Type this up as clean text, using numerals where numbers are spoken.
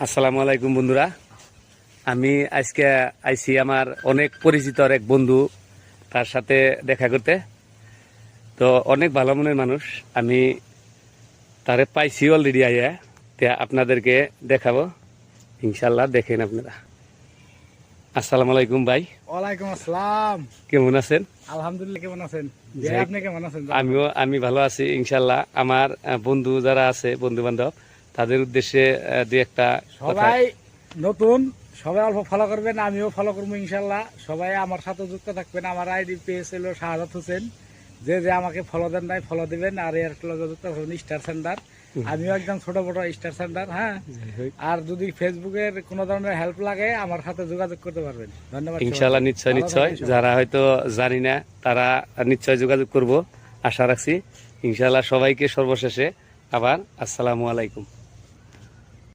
আসসালামু আলাইকুম বন্ধুরা। আমি আজকে আইছি আমার অনেক পরিচিত এক বন্ধু, তার সাথে দেখা করতে। তো অনেক ভালো মনের মানুষ, আমি তারে পাইছি অলরেডি আইয়া। তে আপনাদেরকে দেখাবো, ইনশাল্লাহ দেখেন আপনারা। আসসালামু আলাইকুম ভাই। ওয়ালাইকুম আসসালাম। কেমন আছেন? আলহামদুলিল্লাহ, কেমন আছেন? আপনি কেমন আছেন? আমি ভালো আছি ইনশাল্লাহ। আমার বন্ধু যারা আছে, বন্ধু বান্ধব, তাদের উদ্দেশ্যে দুই একটা কথা। সবাই নতুন, সবাই অল্প ফলো করবেন, আমিও ফলো করবো ইনশাল্লাহ। সবাই আমার সাথে যুক্ত থাকবেন। আমার আইডি পেজ হলো শাহাদাত হোসেন। যে যে আমাকে ফলো দেন নাই ফলো দিবেন। আর এর লগে যুক্ত থাকবেন স্টার সেন্টার। আমিও একদম ছোট বড় স্টার সেন্টার। হ্যাঁ, আর যদি ফেসবুকের কোনো ধরনের হেল্প লাগে আমার সাথে যোগাযোগ করতে পারবেন। ধন্যবাদ ইনশাল্লাহ, সবাইকে। নিশ্চয় ভালো নিশ্চয়। থাকবেন সবাই। যারা হয়তো জানি না তারা নিশ্চয় যোগাযোগ করব, আশা রাখছি। ইনশাল্লাহ সবাইকে সর্বশেষে আবার আসসালামু আলাইকুম।